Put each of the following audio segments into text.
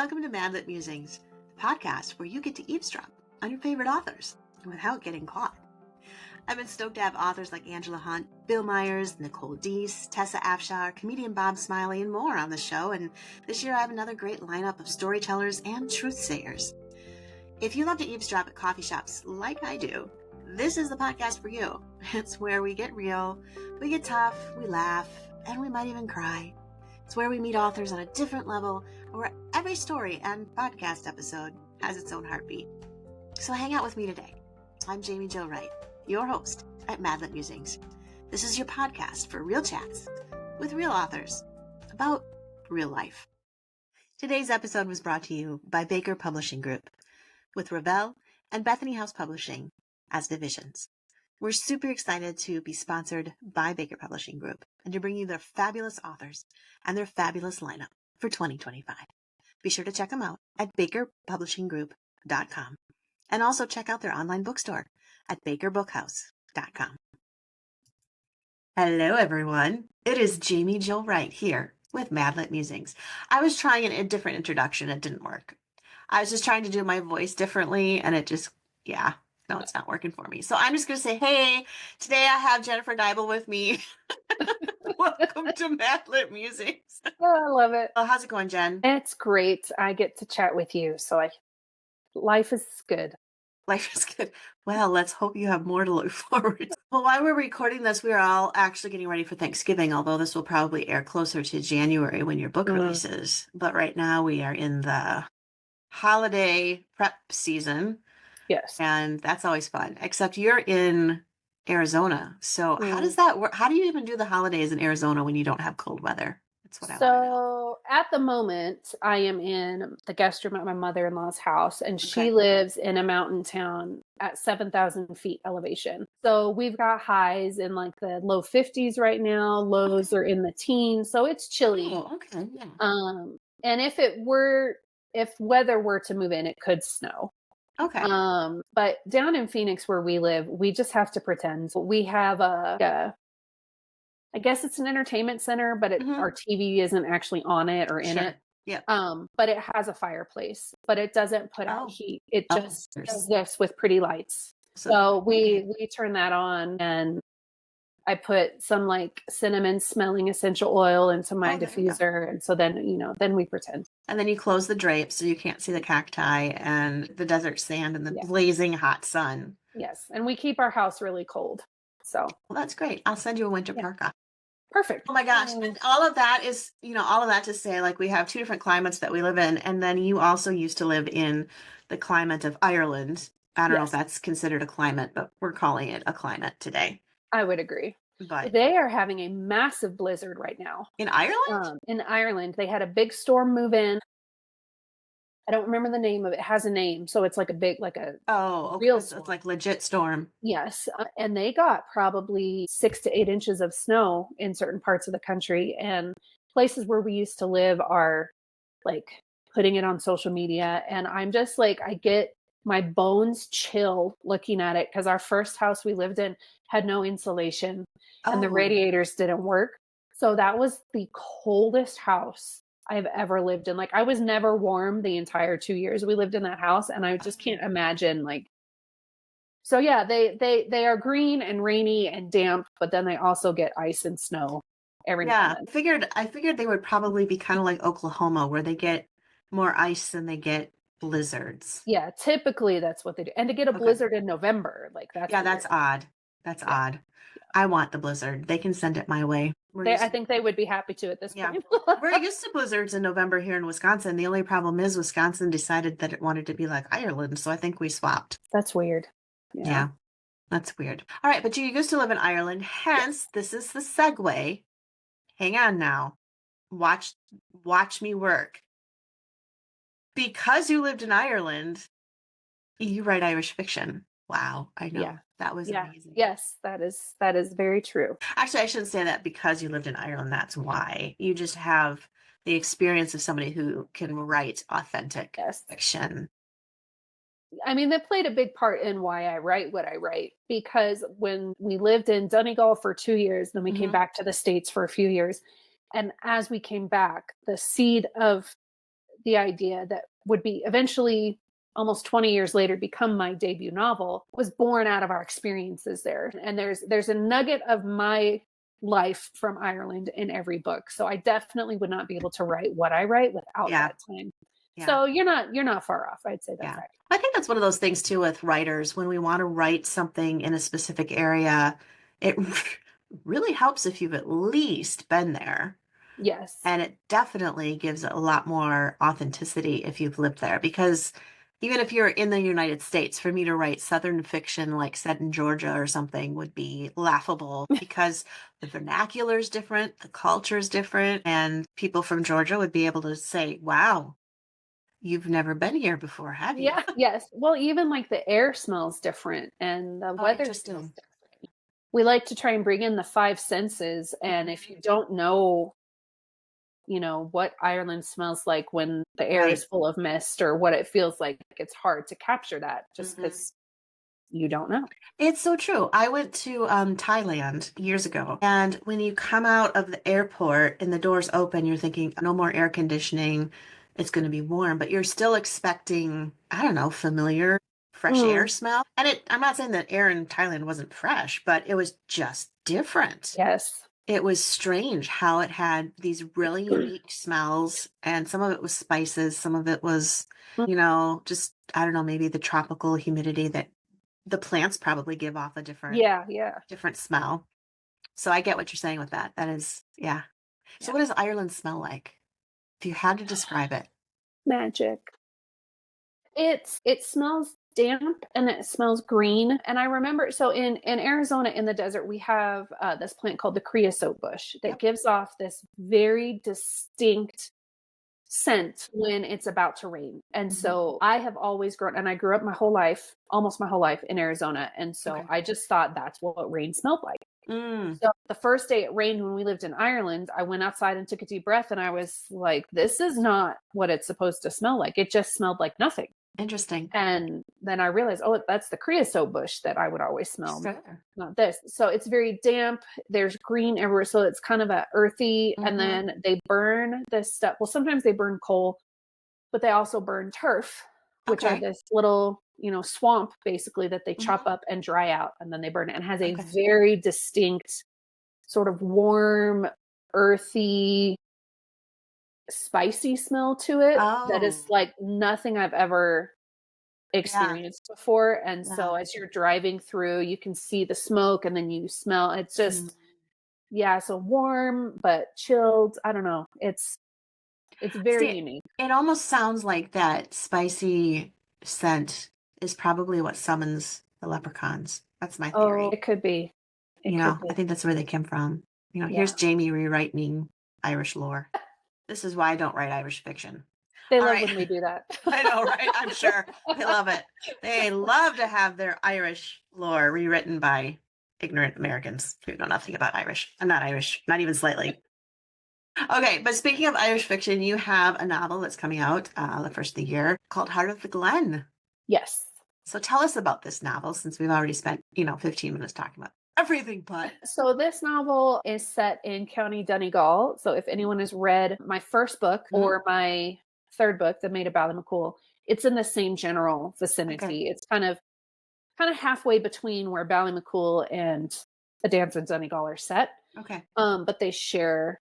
Welcome to MadLit Musings, the podcast where you get to eavesdrop on your favorite authors without getting caught. I've been stoked to have authors like Angela Hunt, Bill Myers, Nicole Deese, Tessa Afshar, comedian Bob Smiley, and more on the show, and this year I have another great lineup of storytellers and truthsayers. If you love to eavesdrop at coffee shops like I do, this is the podcast for you. It's where we get real, we get tough, we laugh, and we might even cry. It's where we meet authors on a different level, where every story and podcast episode has its own heartbeat. So hang out with me today. I'm Jaime Jo Wright, your host at MadLit Musings. This is your podcast for real chats with real authors about real life. Today's episode was brought to you by Baker Publishing Group, with Ravel and Bethany House Publishing as divisions. We're super excited to be sponsored by Baker Publishing Group and to bring you their fabulous authors and their fabulous lineup for 2025. Be sure to check them out at bakerpublishinggroup.com and also check out their online bookstore at bakerbookhouse.com. Hello, everyone. It is Jaime Jo Wright here with MadLit Musings. I was trying a different introduction. It didn't work. I was just trying to do my voice differently, and it just, no, it's not working for me. So I'm just going to say, hey, today I have Jennifer Deibel with me. Welcome to MadLit Musings. Oh, I love it. Oh, how's it going, Jen? It's great. I get to chat with you. Life is good. Life is good. Well, let's hope you have more to look forward to. Well, while we're recording this, we are all actually getting ready for Thanksgiving, although this will probably air closer to January when your book releases. But right now we are in the holiday prep season. Yes. And that's always fun, except you're in Arizona. So how does that work? How do you even do the holidays in Arizona when you don't have cold weather? That's what I want to know. So at the moment, I am in the guest room at my mother-in-law's house, and she lives in a mountain town at 7,000 feet elevation. So we've got highs in like the low 50s right now. Lows are in the teens. So it's chilly. Oh, okay. Yeah. And if weather were to move in, it could snow. Okay. But down in Phoenix where we live, we just have to pretend. We have I guess it's an entertainment center, but our TV isn't actually on it or in it. Yeah. But it has a fireplace, but it doesn't put out heat. It just does this with pretty lights. So we turn that on, and I put some like cinnamon smelling essential oil into my diffuser. And so then we pretend. And then you close the drapes so you can't see the cacti and the desert sand and the blazing hot sun. Yes. And we keep our house really cold. So that's great. I'll send you a winter parka. Perfect. Oh my gosh. And all of that is, all of that to say, like, we have two different climates that we live in. And then you also used to live in the climate of Ireland. I don't know if that's considered a climate, but we're calling it a climate today. I would agree. But they are having a massive blizzard right now. In Ireland? In Ireland, they had a big storm move in. I don't remember the name of it. It has a name. So it's like a big, like a real storm. It's like legit storm. Yes. And they got probably 6 to 8 inches of snow in certain parts of the country. And places where we used to live are like putting it on social media. And I'm just like, I get my bones chill looking at it, because our first house we lived in had no insulation and the radiators didn't work. So that was the coldest house I've ever lived in. Like, I was never warm the entire 2 years we lived in that house. And I just can't imagine, like, so yeah, they are green and rainy and damp, but then they also get ice and snow every now and then. I figured they would probably be kind of like Oklahoma, where they get more ice than they get blizzards. Yeah, typically that's what they do. And to get a blizzard in November, like that's that's odd. That's odd. I want the blizzard. They can send it my way. I think they would be happy to at this point. We're used to blizzards in November here in Wisconsin. The only problem is Wisconsin decided that it wanted to be like Ireland, so I think we swapped. That's weird. Yeah, that's weird. All right, but you used to live in Ireland. Hence, this is the segue. Hang on now. Watch me work. Because you lived in Ireland, you write Irish fiction. Wow, I know. Yeah. That was amazing. Yes, that is very true. Actually, I shouldn't say that because you lived in Ireland. That's why. You just have the experience of somebody who can write authentic fiction. I mean, that played a big part in why I write what I write, because when we lived in Donegal for 2 years, then we came back to the States for a few years. And as we came back, the seed of the idea that would be eventually almost 20 years later become my debut novel was born out of our experiences there. And there's a nugget of my life from Ireland in every book. So I definitely would not be able to write what I write without that time. Yeah. So you're not far off. I'd say that's accurate. I think that's one of those things too with writers. When we want to write something in a specific area, it really helps if you've at least been there. Yes. And it definitely gives a lot more authenticity if you've lived there. Because even if you're in the United States, for me to write Southern fiction like set in Georgia or something would be laughable because the vernacular is different, the culture is different, and people from Georgia would be able to say, wow, you've never been here before, have you? Yeah, yes. Well, even like the air smells different and the weather smells different. We like to try and bring in the five senses. And if you don't know, what Ireland smells like when the air is full of mist or what it feels like, it's hard to capture that just because you don't know. It's so true. I went to Thailand years ago, and when you come out of the airport and the doors open, you're thinking, no more air conditioning. It's going to be warm, but you're still expecting, I don't know, familiar fresh air smell. And I'm not saying that air in Thailand wasn't fresh, but it was just different. Yes. It was strange how it had these really unique smells, and some of it was spices, some of it was, just, I don't know, maybe the tropical humidity that the plants probably give off a different different smell. So I get what you're saying with that. That is, yeah. So what does Ireland smell like? If you had to describe it. Magic. It smells damp and it smells green. And I remember, so in Arizona in the desert, we have this plant called the creosote bush that gives off this very distinct scent when it's about to rain. And so I have always grown, and I grew up almost my whole life in Arizona. And so I just thought that's what rain smelled like. So the first day it rained when we lived in Ireland, I went outside and took a deep breath and I was like, this is not what it's supposed to smell like. It just smelled like nothing. Interesting. And then I realized, that's the creosote bush that I would always smell, not this. So it's very damp. There's green everywhere. So it's kind of a earthy. And then they burn this stuff. Well, sometimes they burn coal, but they also burn turf, which are this little, swamp basically that they chop up and dry out. And then they burn it. And it has a very distinct sort of warm, earthy, spicy smell to it that is like nothing I've ever experienced before. And so as you're driving through, you can see the smoke and then you smell, it's just so warm but chilled. I don't know, it's very unique. It almost sounds like that spicy scent is probably what summons the leprechauns. That's my theory. It could be. I think that's where they came from. Here's Jamie rewriting Irish lore. This is why I don't write Irish fiction. They love when we do that. I know, right? I'm sure. They love it. They love to have their Irish lore rewritten by ignorant Americans who know nothing about Irish. I'm not Irish, not even slightly. Okay, but speaking of Irish fiction, you have a novel that's coming out the first of the year called Heart of the Glen. Yes. So tell us about this novel, since we've already spent, 15 minutes talking about everything but. So this novel is set in County Donegal. So if anyone has read my first book or my third book, The Maid of Ballymacool, it's in the same general vicinity. It's kind of halfway between where Ballymacool and A Dance in Donegal are set. But they share,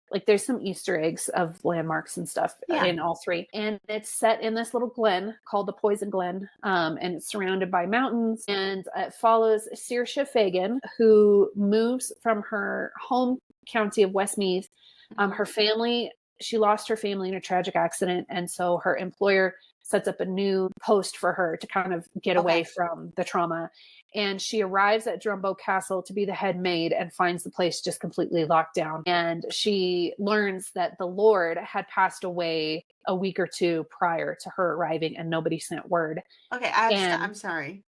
like, there's some Easter eggs of landmarks and stuff in all three. And it's set in this little glen called the Poison Glen. And it's surrounded by mountains. And it follows Saoirse Fagan, who moves from her home county of Westmeath. Her family, she lost her family in a tragic accident. And so her employer sets up a new post for her to kind of get away from the trauma. And she arrives at Drumbo Castle to be the head maid and finds the place just completely locked down. And she learns that the Lord had passed away a week or two prior to her arriving and nobody sent word. Okay, I'm sorry.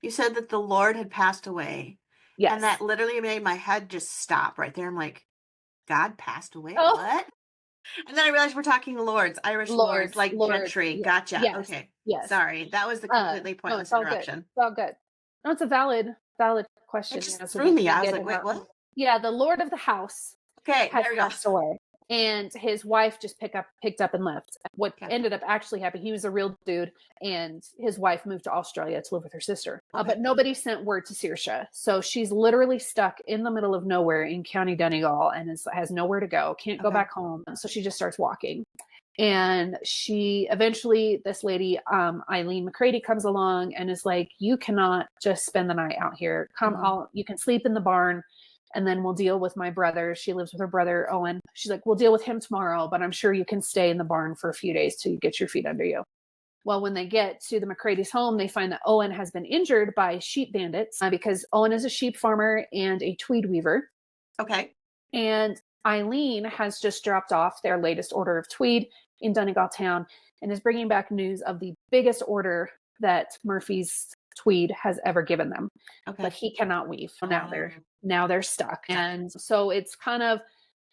You said that the Lord had passed away. Yes. And that literally made my head just stop right there. I'm like, God passed away? What? And then I realized we're talking lords, Irish lords, like gentry. Yes. Gotcha. Yes. Okay. Yes. Sorry. That was the completely pointless interruption. It's all good. No, it's a valid question. It just threw me. I was like, wait, what? Yeah, the Lord of the house had passed away. and his wife just picked up and left. What Okay. ended up actually happening, he was a real dude, and his wife moved to Australia to live with her sister. Okay. But nobody sent word to Saoirse. So she's literally stuck in the middle of nowhere in County Donegal and has nowhere to go, can't go Okay. back home. So she just starts walking. And she eventually, this lady, Eileen McCready, comes along and is like, you cannot just spend the night out here. Come, you can sleep in the barn, and then we'll deal with my brother. She lives with her brother, Owen. She's like, we'll deal with him tomorrow, but I'm sure you can stay in the barn for a few days till you get your feet under you. Well, when they get to the McCready's home, they find that Owen has been injured by sheep bandits because Owen is a sheep farmer and a tweed weaver. Okay. And Eileen has just dropped off their latest order of tweed in Donegal town and is bringing back news of the biggest order that Murphy's tweed has ever given them. Okay. But he cannot weave. Now they're stuck. And so it's kind of,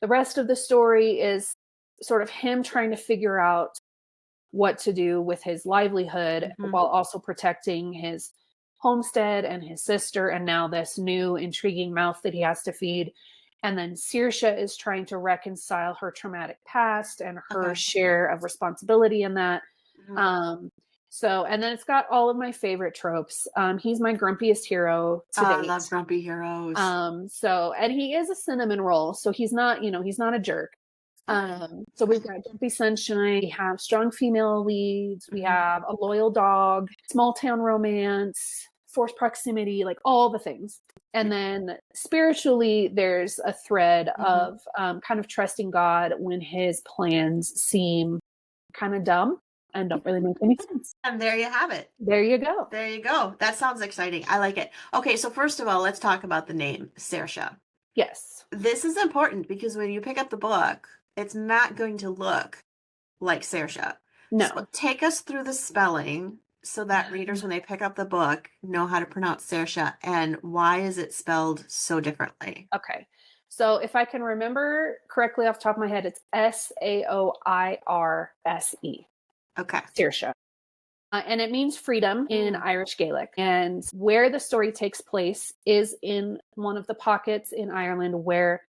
the rest of the story is sort of him trying to figure out what to do with his livelihood while also protecting his homestead and his sister, and now this new intriguing mouth that he has to feed. And then Saoirse is trying to reconcile her traumatic past and her share of responsibility in that. So, and then it's got all of my favorite tropes. He's my grumpiest hero to date. I love grumpy heroes. So, and he is a cinnamon roll, so he's not, he's not a jerk. So we've got Grumpy Sunshine, we have strong female leads, we have a loyal dog, small town romance, forced proximity, like all the things. And then spiritually, there's a thread of kind of trusting God when his plans seem kind of dumb and don't really make any sense. And there you have it. There you go. There you go. That sounds exciting. I like it. Okay, so first of all, let's talk about the name, Saoirse. Yes. This is important because when you pick up the book, it's not going to look like Saoirse. No. So take us through the spelling so that readers, when they pick up the book, know how to pronounce Saoirse, and why is it spelled so differently? Okay. So if I can remember correctly off the top of my head, it's Saoirse. Okay. Saoirse. And it means freedom in Irish Gaelic. And where the story takes place is in one of the pockets in Ireland where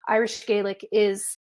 Irish Gaelic is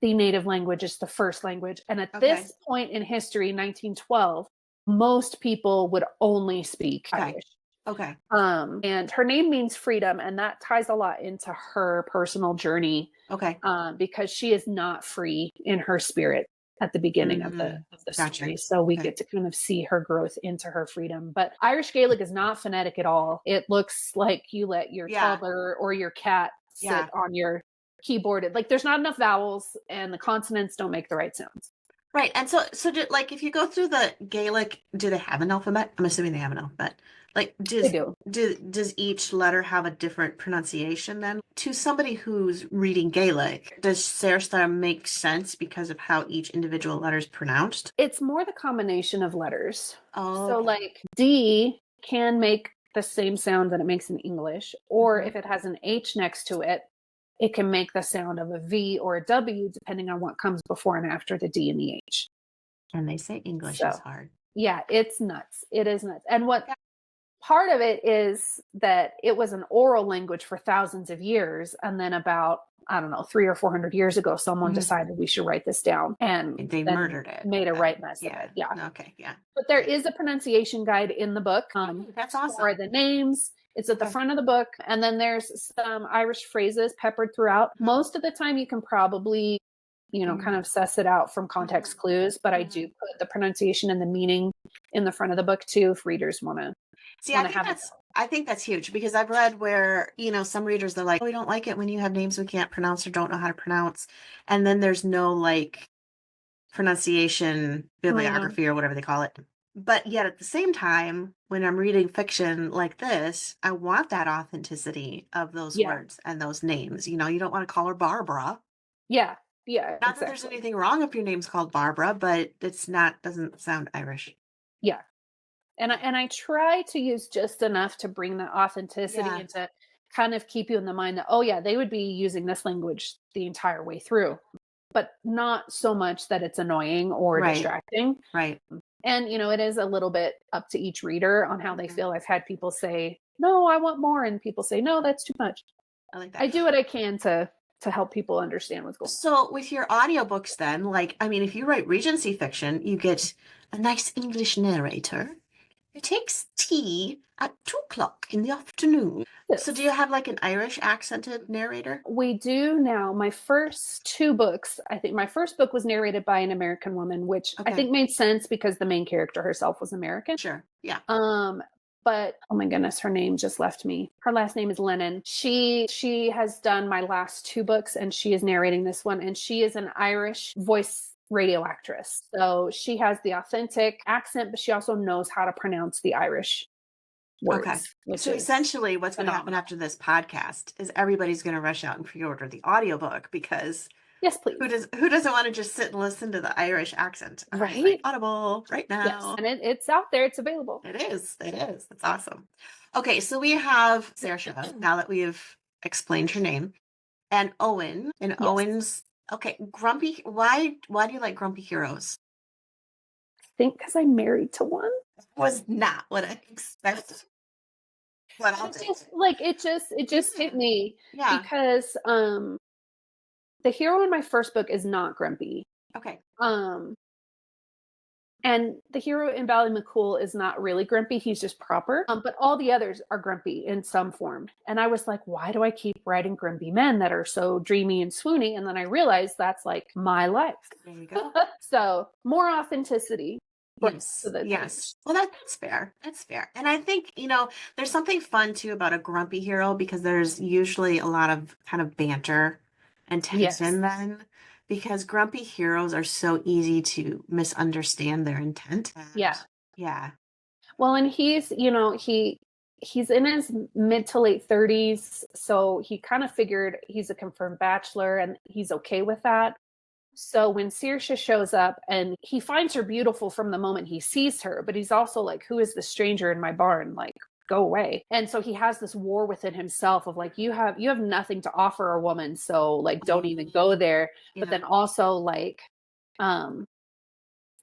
the native language, it's the first language. And at this point in history, 1912, most people would only speak Irish. Okay. And her name means freedom, and that ties a lot into her personal journey. Okay. Because she is not free in her spirit at the beginning of the story. So we get to kind of see her growth into her freedom. But Irish Gaelic is not phonetic at all. It looks like you let your toddler or your cat sit on your keyboard. Like there's not enough vowels and the consonants don't make the right sounds. Right. And so like if you go through the Gaelic, do they have an alphabet? I'm assuming they have an alphabet. Like They do. Does each letter have a different pronunciation then? To somebody who's reading Gaelic, does Saoirse make sense because of how each individual letter is pronounced? It's more the combination of letters. Oh. So like D can make the same sound that it makes in English, or if it has an H next to it, it can make the sound of a V or a W depending on what comes before and after the D and the H. And they say English is hard. Yeah, it's nuts. It is nuts. And what part of it is that it was an oral language for thousands of years. And then about, 300 or 400 years ago, someone decided we should write this down. And they murdered it. Made a right mess of it. Yeah. Okay. Yeah. But there is a pronunciation guide in the book. That's awesome. For the names. It's at the front of the book. And then there's some Irish phrases peppered throughout. Most of the time you can probably, kind of suss it out from context clues. But I do put the pronunciation and the meaning in the front of the book too, if readers want to. See, I think that's huge because I've read where, some readers, they're like, oh, we don't like it when you have names we can't pronounce or don't know how to pronounce. And then there's no pronunciation bibliography or whatever they call it. But yet at the same time, when I'm reading fiction like this, I want that authenticity of those words and those names. You don't want to call her Barbara. Yeah. Not that there's anything wrong if your name's called Barbara, but doesn't sound Irish. Yeah. And I try to use just enough to bring the authenticity and to kind of keep you in the mind that, they would be using this language the entire way through, but not so much that it's annoying or distracting. Right. And, it is a little bit up to each reader on how they feel. I've had people say, no, I want more. And people say, no, that's too much. I like that. I do what I can to to help people understand what's going on. So with your audiobooks then, like, I mean, if you write Regency fiction, you get a nice English narrator who takes tea at 2 o'clock in the afternoon. Yes. So do you have like an Irish accented narrator? We do now. My first 2 books, I think my first book was narrated by an American woman, which I think made sense because the main character herself was American. Sure. Yeah. But oh my goodness, her name just left me. Her last name is Lennon. She has done my last 2 books, and she is narrating this one, and she is an Irish voice radio actress. So she has the authentic accent, but she also knows how to pronounce the Irish words. Okay. So essentially what's going to happen after this podcast is everybody's going to rush out and pre-order the audiobook because yes, please. Who doesn't want to just sit and listen to the Irish accent? Right. Like Audible right now. Yes. And it's out there. It's available. It is. That's awesome. Okay. So we have Saoirse, now that we have explained her name, and Owen. And yes. Owen's, okay, grumpy. Why do you like grumpy heroes? I think because I'm married to one. Was not what I expected. But it just hit me. Yeah. Because the hero in my first book is not grumpy. Okay. And the hero in Ballymaccool is not really grumpy. He's just proper. But all the others are grumpy in some form. And I was like, why do I keep writing grumpy men that are so dreamy and swoony? And then I realized that's like my life. There you go. So more authenticity. Yes. Yes. Well, that's fair. That's fair. And I think, there's something fun too about a grumpy hero because there's usually a lot of kind of banter and tension then, because grumpy heroes are so easy to misunderstand their intent. Yeah. Well, and he's in his mid to late 30s, so he kind of figured he's a confirmed bachelor and he's okay with that. So when Saoirse shows up, and he finds her beautiful from the moment he sees her, but he's also like, who is the stranger in my barn? Like, go away. And so he has this war within himself of like, you have nothing to offer a woman, so like don't even go there. Yeah. But then also like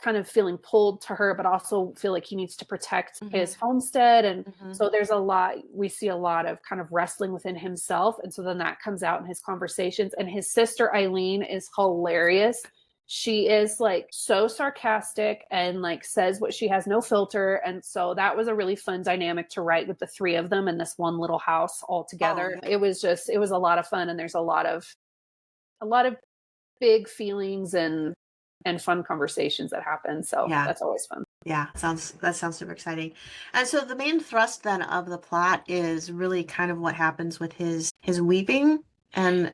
kind of feeling pulled to her, but also feel like he needs to protect his homestead. And so we see a lot of kind of wrestling within himself. And so then that comes out in his conversations. And his sister Eileen is hilarious. She is like so sarcastic and like says what she has, no filter. And so that was a really fun dynamic to write with the 3 of them in this one little house all together. Oh, yeah. It was a lot of fun. And there's a lot of big feelings and fun conversations that happen. So that's always fun. Yeah, that sounds super exciting. And so the main thrust then of the plot is really kind of what happens with his weeping and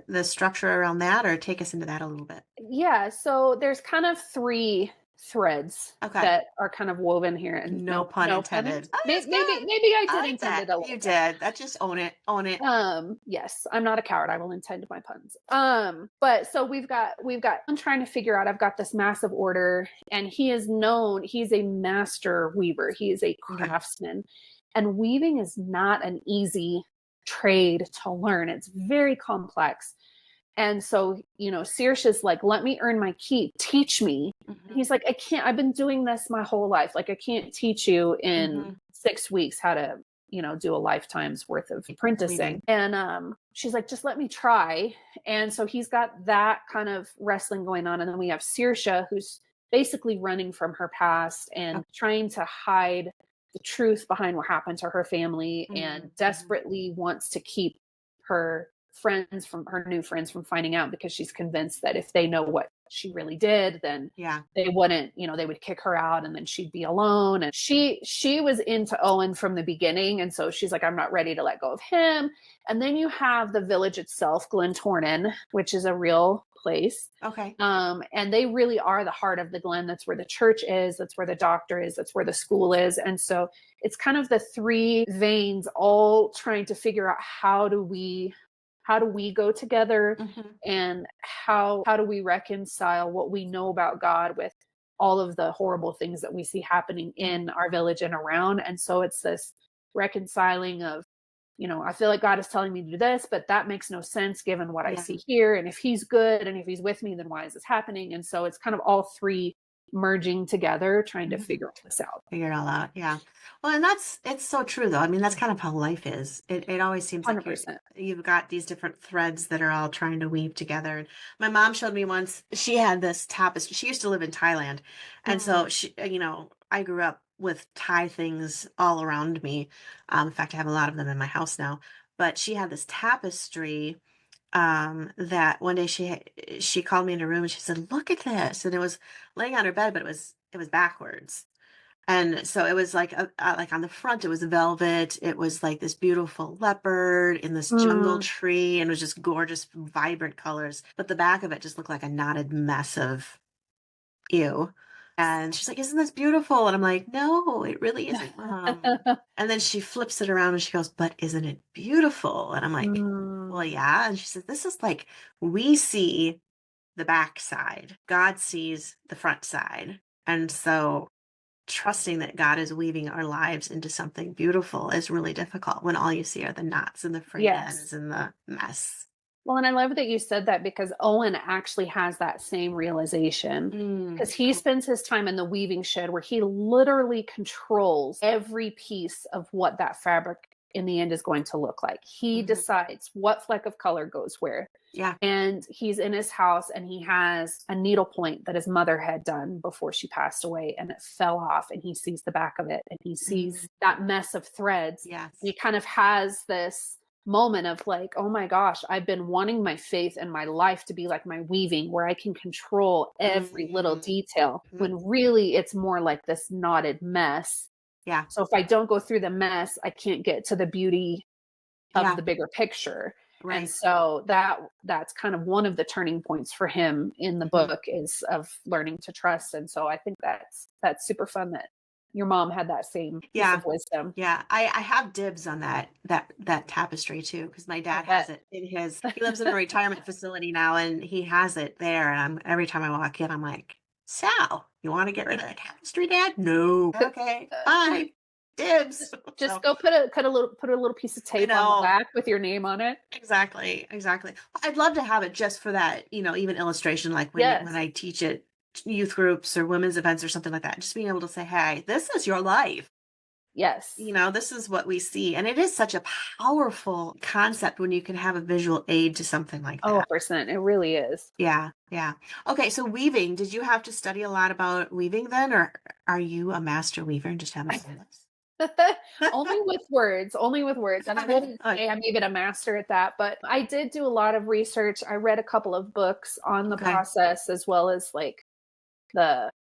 the structure around that, or take us into that a little bit. Yeah, so there's kind of 3 threads that are kind of woven here, and no pun intended. Oh, maybe I did intend it a little. You did. That just own it. Yes, I'm not a coward. I will intend my puns. But so we've got I'm trying to figure out, I've got this massive order, and he's a master weaver. He is a craftsman, and weaving is not an easy trade to learn. It's very complex. And so, Saoirse's like, let me earn my keep. Teach me. He's like, I can't. I've been doing this my whole life. Like, I can't teach you in 6 weeks how to, do a lifetime's worth of apprenticing. And she's like, just let me try. And so he's got that kind of wrestling going on. And then we have Saoirse, who's basically running from her past and trying to hide the truth behind what happened to her family, and desperately wants to keep her new friends from finding out, because she's convinced that if they know what she really did, then they wouldn't, they would kick her out, and then she'd be alone. And she was into Owen from the beginning, and so she's like, I'm not ready to let go of him. And then you have the village itself, Glen, which is a real place. Okay. And they really are the heart of the Glen. That's where the church is. That's where the doctor is. That's where the school is. And so it's kind of the 3 veins all trying to figure out how do we go together, and how do we reconcile what we know about God with all of the horrible things that we see happening in our village and around. And so it's this reconciling of, I feel like God is telling me to do this, but that makes no sense given what I see here. And if he's good and if he's with me, then why is this happening? And so it's kind of all 3 merging together, trying to Mhm. figure all this out. Figure it all out. Yeah. Well, and it's so true though. I mean, that's kind of how life is. It always seems like 100%. you've got these different threads that are all trying to weave together. And my mom showed me once, she had this tapestry. She used to live in Thailand. And so Mm, I grew up with Thai things all around me. In fact, I have a lot of them in my house now. But she had this tapestry that one day she called me in her room and she said, "Look at this." And it was laying on her bed, but it was backwards. And so it was like on the front, it was velvet. It was like this beautiful leopard in this jungle mm. tree, and it was just gorgeous, vibrant colors. But the back of it just looked like a knotted mess of ew. And she's like, "Isn't this beautiful?" And I'm like, "No, it really isn't, Mom." And then she flips it around and she goes, "But isn't it beautiful?" And I'm like, "Well, Mm, yeah." And she says, "This is like we see the back side, God sees the front side." And so trusting that God is weaving our lives into something beautiful is really difficult when all you see are the knots and the frayed ends yes. and the mess. Well, and I love that you said that because Owen actually has that same realization because he Cool. spends his time in the weaving shed where he literally controls every piece of what that fabric in the end is going to look like. He Mhm. decides what fleck of color goes where. Yeah. And he's in his house and he has a needlepoint that his mother had done before she passed away and it fell off and he sees the back of it and he sees Mm, that mess of threads. And yes. he kind of has this moment of like, oh my gosh, I've been wanting my faith and my life to be like my weaving, where I can control every little Mhm. detail, Mhm. when really it's more like this knotted mess. Yeah. So if I don't go through the mess, I can't get to the beauty of Yeah. the bigger picture. And Right. so that's kind of one of the turning points for him in the Mhm. book is of learning to trust. And so I think that's super fun that your mom had that same piece Yeah. of wisdom. Yeah. I have dibs on that tapestry too, because my I dad has bet. it in his, he lives in a retirement facility now and he has it there. And every time I walk in, I'm like, "Sal, you want to get rid of the tapestry, Dad?" "No." "Okay, fine. Dibs." Just So go put a little piece of I tape on the know. back with your name on it. Exactly, exactly. I'd love to have it just for that, even illustration, like when Yes. I teach at youth groups or women's events or something like that, just being able to say, "Hey, this is your life. Yes. This is what we see." And it is such a powerful concept when you can have a visual aid to something like Oh, that. 100%. It really is. Yeah, yeah. Okay, so weaving, did you have to study a lot about weaving then, or are you a master weaver and just haven't told us? Only with words, only with words. And I wouldn't Oh, say I'm even a master at that, but I did do a lot of research. I read a couple of books on the okay. process as well as like the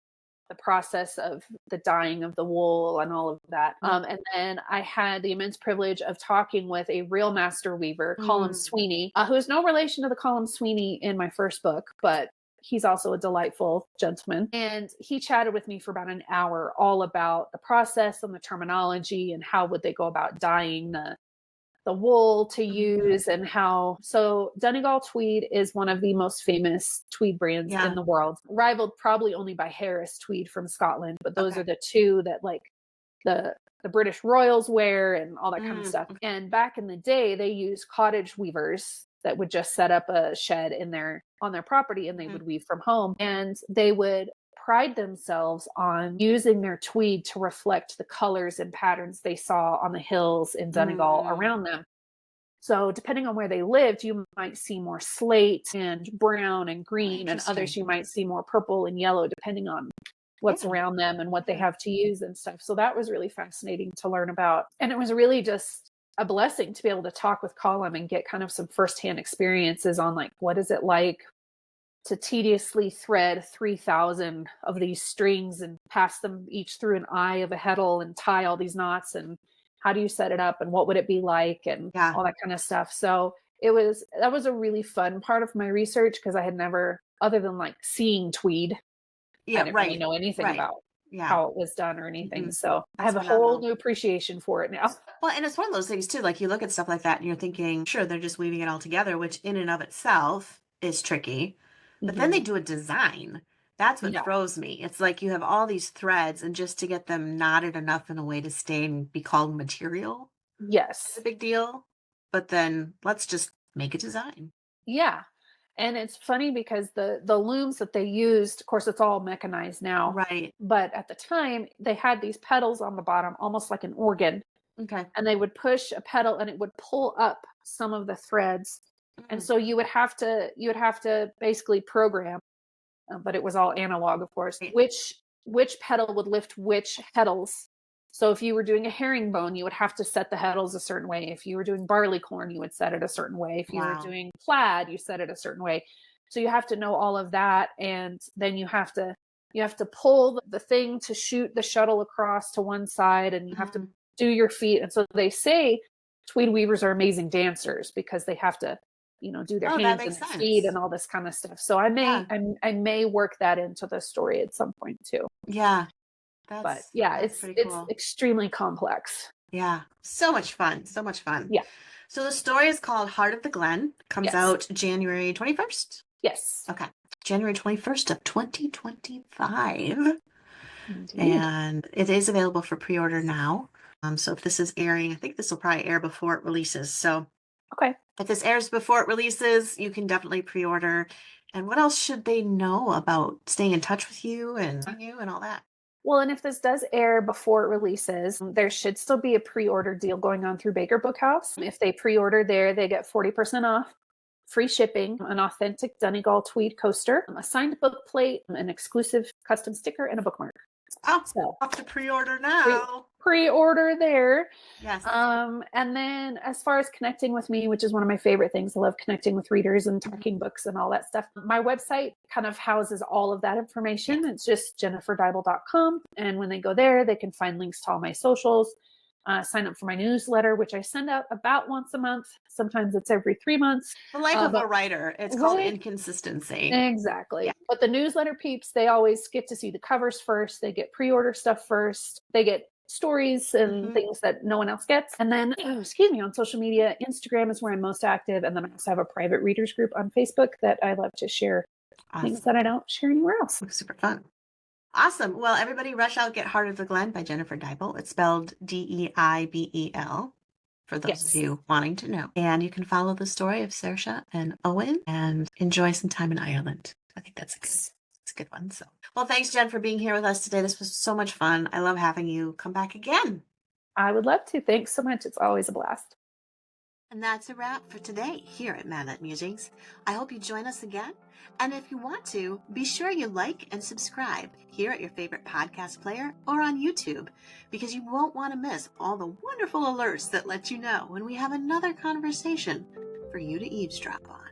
the process of the dyeing of the wool and all of that. Mm, And then I had the immense privilege of talking with a real master weaver, Colin mm, Sweeney, who's no relation to the Colin Sweeney in my first book, but he's also a delightful gentleman. And he chatted with me for about an hour all about the process and the terminology and how would they go about dyeing the wool to mm, use and how so Donegal tweed is one of the most famous tweed brands in yeah, the world, rivaled probably only by Harris tweed from Scotland, but those are okay. the two that like the the British royals wear and all that kind of Mm, stuff. okay. And back in the day they used cottage weavers that would just set up a shed in their on their property and they Mhm. would weave from home and they would pride themselves on using their tweed to reflect the colors and patterns they saw on the hills in Donegal Mm, around them. So, depending on where they lived, you might see more slate and brown and oh, green, and others interesting. you might see more purple and yellow, depending on what's Yeah, around them and what they yeah. have to use and stuff. So, that was really fascinating to learn about. And it was really just a blessing to be able to talk with Colin and get kind of some firsthand experiences on like, what is it like to tediously thread 3,000 of these strings and pass them each through an eye of a heddle and tie all these knots and how do you set it up and what would it be like and Yeah. all that kind of stuff. So that was a really fun part of my research because I had never, other than like seeing tweed, I Yeah, didn't really right. know anything Right. about Yeah. how it was done or anything. Mhm. So I That's have a whole phenomenal. new appreciation for it now. Well, and it's one of those things too, like you look at stuff like that and you're thinking, sure, they're just weaving it all together, which in and of itself is tricky. But then they Hmm. do a design. That's what Yeah. throws me. It's like you have all these threads, and just to get them knotted enough in a way to stay and be called material is a Yes. big deal. But then let's just make a design. Yeah. And it's funny because the looms that they used, of course, it's all mechanized now. Right. But at the time, they had these pedals on the bottom, almost like an organ. Okay. And they would push a pedal and it would pull up some of the threads. And Mm. so you would have to basically program, but it was all analog, of course, Right. which pedal would lift which heddles. So if you were doing a herringbone, you would have to set the heddles a certain way. If you were doing barley corn, you would set it a certain way. If you were Wow. doing plaid, you set it a certain way. So you have to know all of that, and then you have to pull the thing to shoot the shuttle across to one side, and you have to do your feet. And so they say tweed weavers are amazing dancers because they have to, do their Oh, that hands and makes their sense. feet and all this kind of stuff. So I may work that into the story at some point too. Yeah. But yeah, that's it's pretty cool. it's extremely complex. Yeah. So much fun. So much fun. Yeah. So the story is called Heart of the Glen. Comes Yes. out January 21st. Yes. Okay. January 21st of 2025. Indeed. And it is available for pre-order now. So if this is airing, I think this will probably air before it releases. So Okay. if this airs before it releases, you can definitely pre-order. And what else should they know about staying in touch with you and all that? Well, and if this does air before it releases, there should still be a pre-order deal going on through Baker Bookhouse. If they pre-order there, they get 40% off, free shipping, an authentic Donegal tweed coaster, a signed book plate, an exclusive custom sticker, and a bookmark. Oh, So off to pre-order now. Pre-order there. Yes. And then as far as connecting with me, which is one of my favorite things, I love connecting with readers and talking books and all that stuff. My website kind of houses all of that information. Yeah. It's just jenniferdeibel.com. And when they go there, they can find links to all my socials, sign up for my newsletter, which I send out about once a month. Sometimes it's every 3 months. The life of a writer. It's called inconsistency. Exactly. Yeah. But the newsletter peeps, they always get to see the covers first. They get pre-order stuff first. They get stories and things that no one else gets. And then, on social media, Instagram is where I'm most active. And then I also have a private readers group on Facebook that I love to share things that I don't share anywhere else. Super fun. Awesome. Well, everybody rush out, get Heart of the Glen by Jennifer Deibel. It's spelled Deibel for those of you wanting to know. And you can follow the story of Saoirse and Owen and enjoy some time in Ireland. I think that's a good one. So, well, thanks, Jen, for being here with us today. This was so much fun. I love having you come back again. I would love to. Thanks so much. It's always a blast. And that's a wrap for today here at MadLit Musings. I hope you join us again. And if you want to, be sure you like and subscribe here at your favorite podcast player or on YouTube, because you won't want to miss all the wonderful alerts that let you know when we have another conversation for you to eavesdrop on.